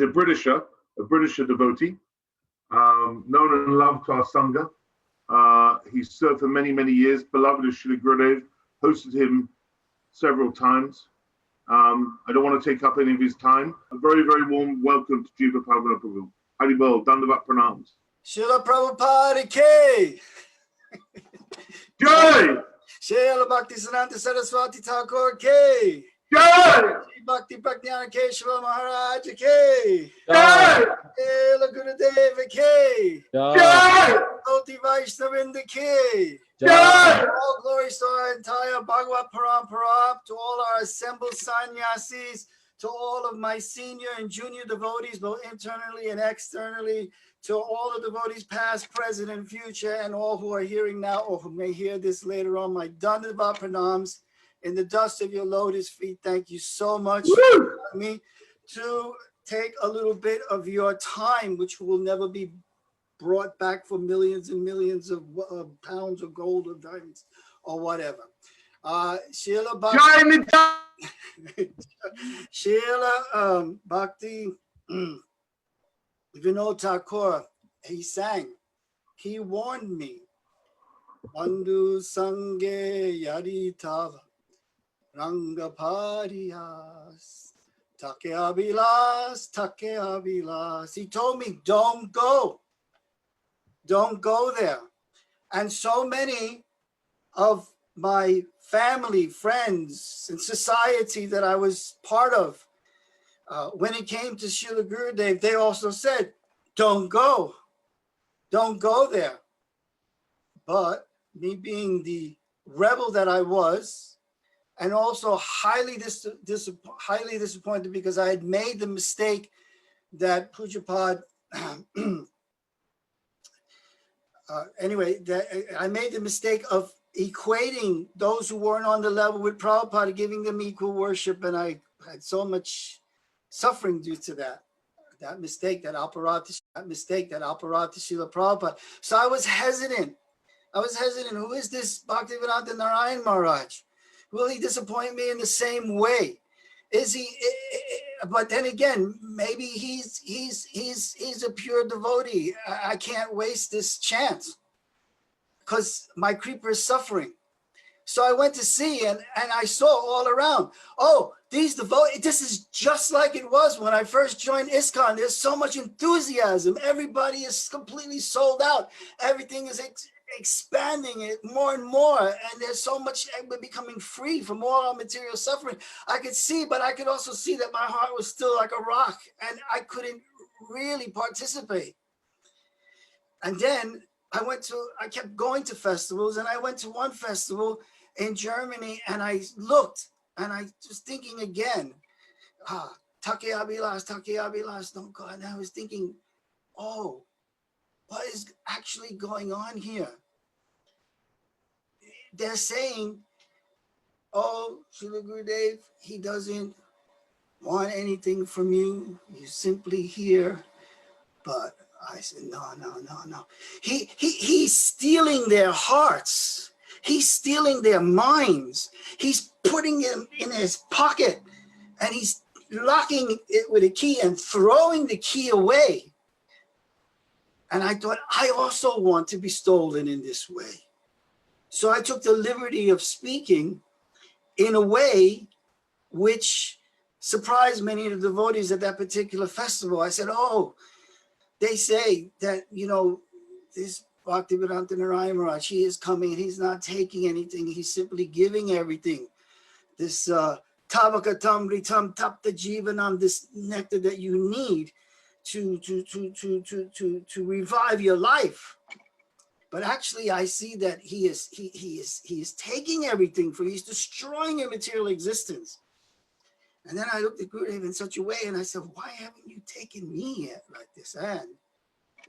He's a Britisher devotee, known and loved to our Sangha. He served for many, many years. Beloved of Srila Gurudeva, hosted him several times. I don't want to take up any of his time. A very, very warm welcome to Jiva Pavana Prabhu. Audible, Dandavat Pranams. Srila Prabhupada Jai! Srila Bhaktisiddhanta Saraswati Thakur K. Jai! Bhakti-Prajnana Maharaj K. Jai! Srila Gurudeva K. Jai! Koti Vaishnavinda K. Jai! All glories to our entire Bhagavad Parampara, to all our assembled sannyasis, to all of my senior and junior devotees, both internally and externally, to all the devotees past, present, and future, and all who are hearing now or who may hear this later on, my Dandavat Pranams in the dust of your lotus feet. Thank you so much for allowing me to take a little bit of your time, which will never be brought back for millions and millions of pounds of gold or diamonds or whatever. Srila Bhakti, Srila Bhakti Vinod Thakur, he sang, he warned me, Bandhu Sange Yari Tava Ranga Pariyas Take Abilas. He told me, don't go there. And so many of my family, friends, and society that I was part of, when it came to Srila Gurudeva, they also said, don't go there. But me being the rebel that I was, and also highly disappointed because I had made the mistake that Pujapad, I made the mistake of equating those who weren't on the level with Prabhupada, giving them equal worship, and I had so much suffering due to that mistake, that aparat to Srila Prabhupada. So I was hesitant. Who is this Bhaktivedanta Narayan Maharaj? Will he disappoint me in the same way? Is he? But then again, maybe he's a pure devotee. I can't waste this chance because my creeper is suffering. So I went to see, and I saw all around, oh, these devotees, this is just like it was when I first joined ISKCON. There's so much enthusiasm. Everybody is completely sold out. Everything is expanding it more and more. And there's so much becoming free from all our material suffering. I could see, but I could also see that my heart was still like a rock and I couldn't really participate. And then I kept going to festivals, and I went to one festival in Germany, and I looked, and I was thinking again, Take Abilas, don't go. And I was thinking, oh, what is actually going on here? They're saying, oh, Srila Gurudeva, he doesn't want anything from you. You're simply here. But I said, no. He's stealing their hearts. He's stealing their minds. He's putting them in his pocket, and he's locking it with a key and throwing the key away. And I thought, I also want to be stolen in this way. So I took the liberty of speaking in a way which surprised many of the devotees at that particular festival. I said, oh, they say that, you know, this Bhaktivedanta Narayan Maharaj, he is coming and he's not taking anything. He's simply giving everything. This Tavakatam Ritam Tapta Jivanam, this nectar that you need to revive your life. But actually I see that he is taking everything for you. He's destroying your material existence. And then I looked at Gurudeva in such a way and I said, why haven't you taken me yet like this? And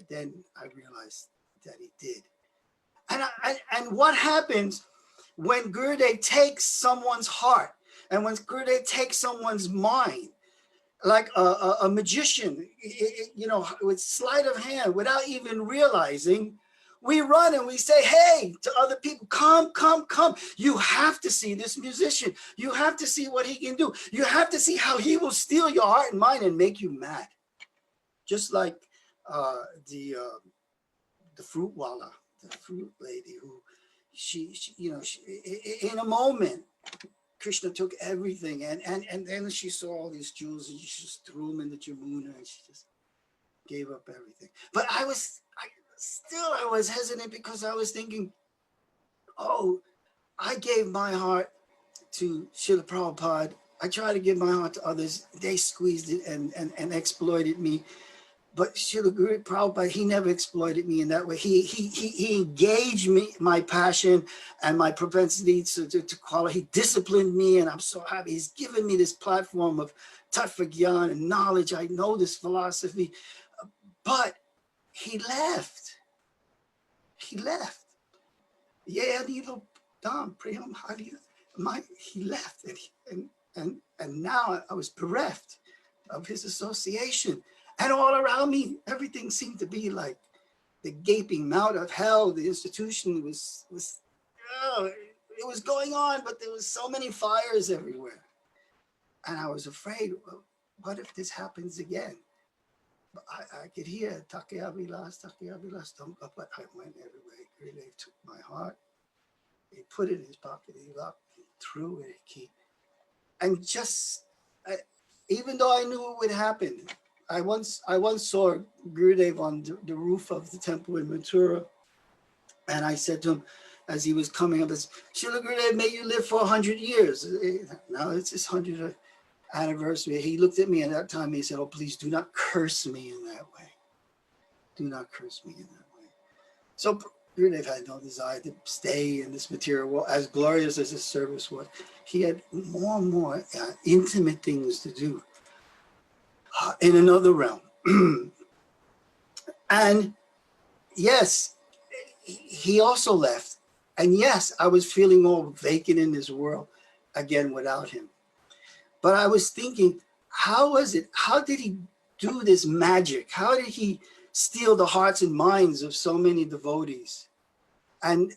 then I realized that he did. And what happens when Gurudeva takes someone's heart and when Gurudeva takes someone's mind, like a magician, you know, with sleight of hand, without even realizing, we run and we say, hey, to other people, come. You have to see this musician. You have to see what he can do. You have to see how he will steal your heart and mind and make you mad. just like the fruit wala, the fruit lady, who she you know, in a moment, Krishna took everything, and then she saw all these jewels, and she just threw them in the Jamuna, and she just gave up everything. But I was hesitant, because I was thinking, oh, I gave my heart to Srila Prabhupada. I tried to give my heart to others. They squeezed it and exploited me. But Srila Guru Prabhupada, he never exploited me in that way. He engaged me, my passion and my propensity to quality. He disciplined me, and I'm so happy. He's given me this platform of tattva gyan and knowledge. I know this philosophy. But he left. He left. Yeah, he left, and now I was bereft of his association. And all around me, everything seemed to be like the gaping mouth of hell. The institution was it was going on, but there was so many fires everywhere. And I was afraid, well, what if this happens again? I could hear Takya Vilas, but I went everywhere. Gurudev took my heart. He put it in his pocket. He locked, he threw it. And just, even though I knew it would happen, I once saw Gurudev on the roof of the temple in Mathura, and I said to him, as he was coming up, Srila Gurudev, may you live for 100 years. Now it's his 100th anniversary. He looked at me, and at that time he said, oh, please do not curse me in that way. Do not curse me in that way. So Gurudev had no desire to stay in this material world, as glorious as his service was. He had more and more intimate things to do in another realm. And yes, he also left. And yes, I was feeling all vacant in this world again without him. But I was thinking, how was it? How did he do this magic? How did he steal the hearts and minds of so many devotees? And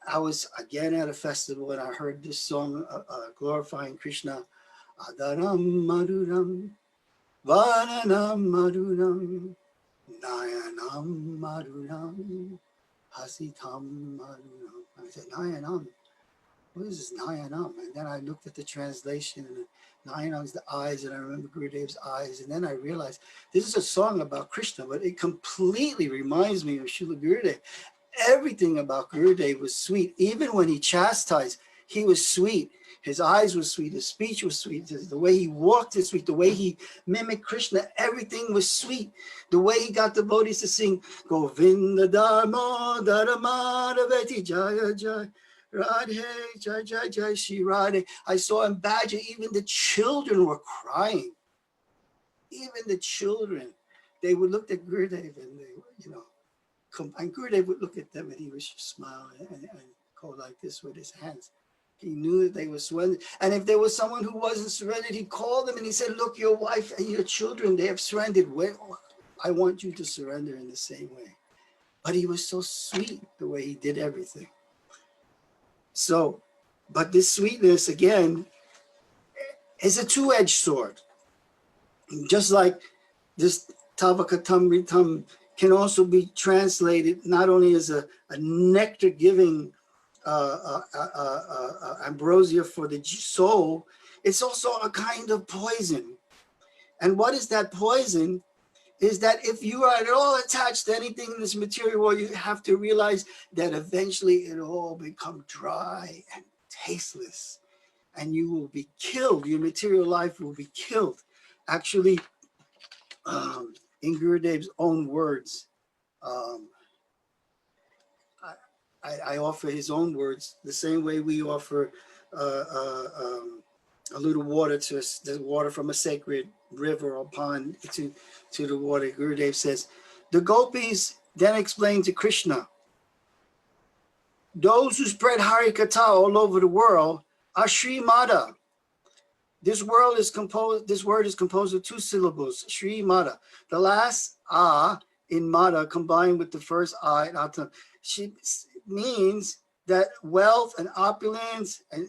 I was again at a festival, and I heard this song glorifying Krishna. Adaram Maduram, Vananam Maduram, Nayanam Maduram, Hasitam Maduram. I said, Nayanam. What is this Nayanam? And then I looked at the translation, and Nayanam's the eyes, and I remember Gurudev's eyes. And then I realized this is a song about Krishna, but it completely reminds me of Srila Gurudev. Everything about Gurudev was sweet. Even when he chastised, he was sweet. His eyes were sweet. His speech was sweet. The way he walked is sweet. The way he mimicked Krishna, everything was sweet. The way he got devotees to sing, Govinda Dharma Dharma Daveti Jaya Jaya Radhe Jai Jai Jai Shri Radhe. I saw him badger. Even the children were crying. Even the children. They would look at Gurudev, and they were, you know, and Gurudev would look at them, and he would just smile and go like this with his hands. He knew that they were surrendered. And if there was someone who wasn't surrendered, he'd call them and he said, look, your wife and your children, they have surrendered. Well, I want you to surrender in the same way. But he was so sweet the way he did everything. So, but this sweetness, again, is a two-edged sword. Just like this Tavakatamritam can also be translated not only as a nectar-giving ambrosia for the soul, it's also a kind of poison. And what is that poison? Is that if you are at all attached to anything in this material world, you have to realize that eventually it all become dry and tasteless, and you will be killed. Your material life will be killed. Actually, in Gurudev's own words, I offer his own words the same way we offer a little water to us, the water from a sacred river or pond to the water. Gurudev says, the gopis then explain to Krishna, those who spread Hari Katha all over the world are Sri Mata. This word is composed of two syllables, Sri Mata. The last A in Mata combined with the first I in Ata means that wealth and opulence and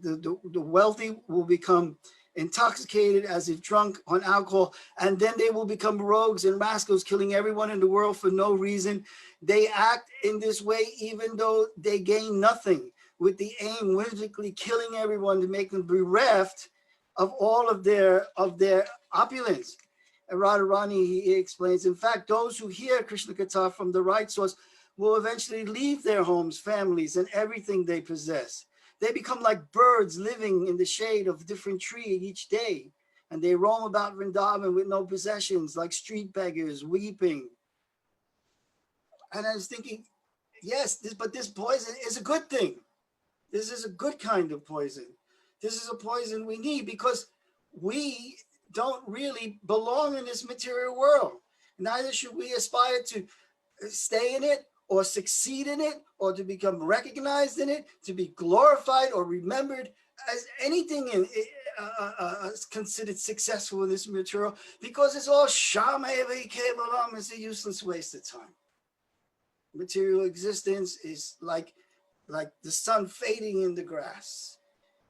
the wealthy will become intoxicated as if drunk on alcohol, and then they will become rogues and rascals, killing everyone in the world for no reason. They act in this way even though they gain nothing, with the aim whimsically killing everyone to make them bereft of all of their opulence. And Radharani, he explains, in fact, those who hear Krishna Katha from the right source will eventually leave their homes, families, and everything they possess. They become like birds living in the shade of a different tree each day, and they roam about Vrindavan with no possessions, like street beggars, weeping. And I was thinking, yes, but this poison is a good thing. This is a good kind of poison. This is a poison we need because we don't really belong in this material world. Neither should we aspire to stay in it or succeed in it or to become recognized in it, to be glorified or remembered as anything considered successful in this material, because it's all shama eva kevalam. It's a useless waste of time. Material existence is like the sun fading in the grass.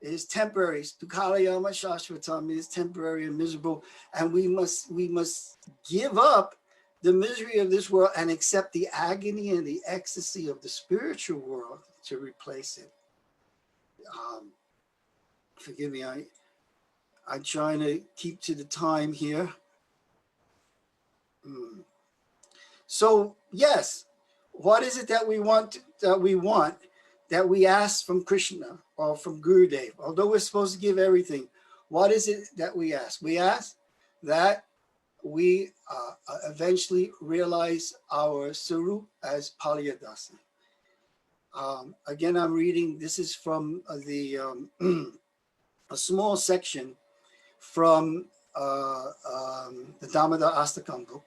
It is temporary. Dukkhalayama shashvatam is temporary and miserable, and we must give up the misery of this world and accept the agony and the ecstasy of the spiritual world to replace it. Forgive me, I'm trying to keep to the time here. So yes, what is it that we want? That we ask from Krishna or from Gurudev? Although we're supposed to give everything, what is it that we ask? We ask that we eventually realize our Sarup as Paliyadasa. Again, I'm reading, this is from a small section from the Damodar Astakam book,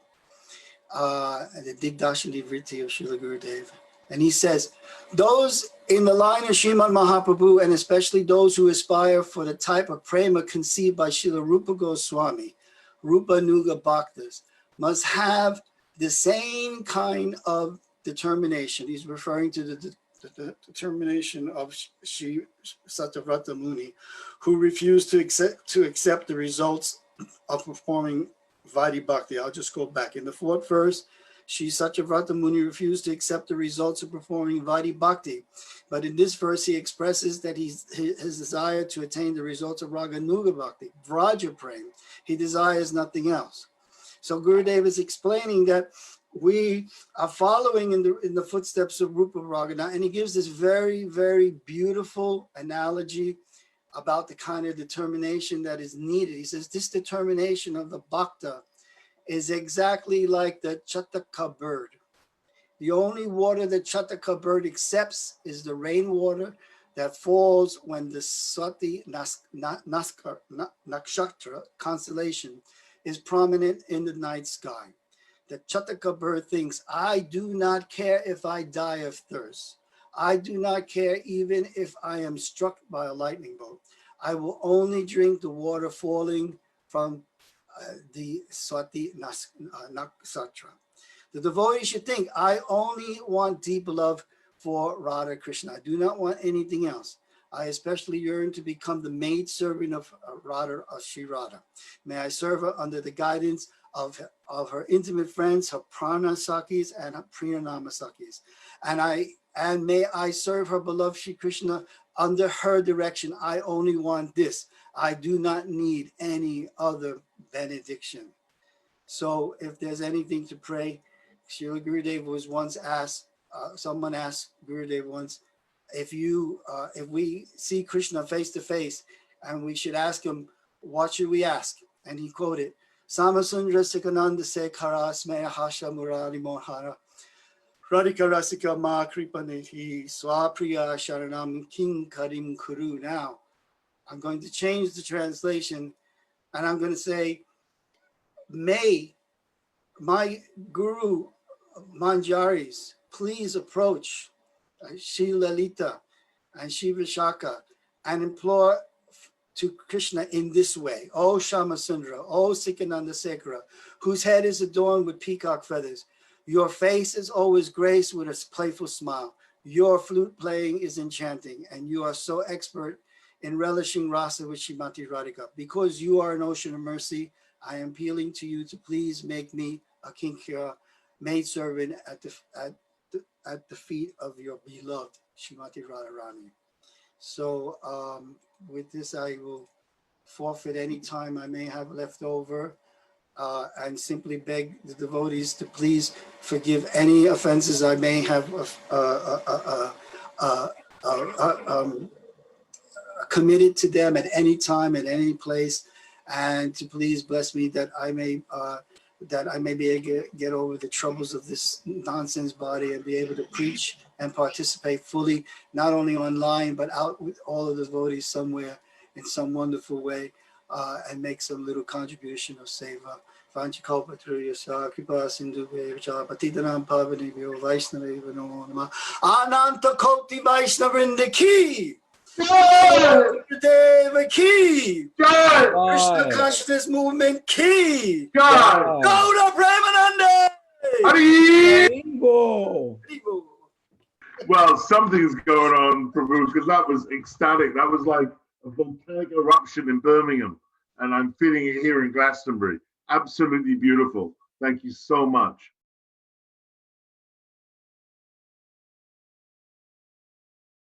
the Digdashali Vritti of Srila Gurudeva. And he says, those in the line of Sriman Mahaprabhu, and especially those who aspire for the type of prema conceived by Srila Rupa Goswami, Rupa Nuga Bhaktas, must have the same kind of determination. He's referring to the determination of Sri Satyavrata Muni, who refused to accept the results of performing Vaidhi Bhakti. I'll just go back. In the fourth verse, Sri Satyavrata Muni refused to accept the results of performing Vaidhi Bhakti. But in this verse, he expresses that his desire to attain the results of Raganuga Bhakti, Vraja Prem. He desires nothing else. So Gurudev is explaining that we are following in the footsteps of Rupa Raghunath, and he gives this very, very beautiful analogy about the kind of determination that is needed. He says this determination of the bhakta is exactly like the Chataka bird. The only water the Chataka bird accepts is the rainwater that falls when the Swati Nakshatra constellation is prominent in the night sky. The Chataka bird thinks, I do not care if I die of thirst. I do not care even if I am struck by a lightning bolt. I will only drink the water falling from the Swati Nakshatra. The devotee should think, I only want deep love for Radha Krishna. I do not want anything else. I especially yearn to become the maid servant of Radha, of Sri Radha. May I serve her under the guidance of her intimate friends, her prana sakis and her pranama sakis. And may I serve her beloved Sri Krishna under her direction. I only want this. I do not need any other benediction. So if there's anything to pray, Srila Gurudeva was once asked, someone asked Gurudeva once, if we see Krishna face to face and we should ask him, what should we ask? And he quoted, Samasundra Sikananda Sekhara Smeya Hasha Murari Mohara Radhika Rasika Ma Kripanethi Swapriya Sharanam King Karim Kuru. Now, I'm going to change the translation and I'm going to say, may my Guru Manjaris please approach Shri Lalita and Shri Vishaka and implore to Krishna in this way. O Shamasundra, O Sikananda Sekhara, whose head is adorned with peacock feathers. Your face is always graced with a playful smile. Your flute playing is enchanting, and you are so expert in relishing rasa with Srimati Radhika. Because you are an ocean of mercy, I am appealing to you to please make me a kinkara, maidservant at the feet of your beloved Srimati Radharani. So with this, I will forfeit any time I may have left over, and simply beg the devotees to please forgive any offenses I may have committed to them at any time, at any place, and to please bless me that I may be able to get over the troubles of this nonsense body and be able to preach and participate fully, not only online, but out with all of the devotees somewhere in some wonderful way, and make some little contribution of seva. Vanchikalpatriyasa kripa sindhu vevacha patitanam pavanebhyo Vaishnaveva namo namah. Ananta Koti Vaishnavrinda ki! Gurudeva ki! Krishna Consciousness Movement ki! Gauda Premanande! Haribo! Well, something's going on, Prabhu, because that was ecstatic. That was like a volcanic eruption in Birmingham, and I'm feeling it here in Glastonbury. Absolutely beautiful. Thank you so much.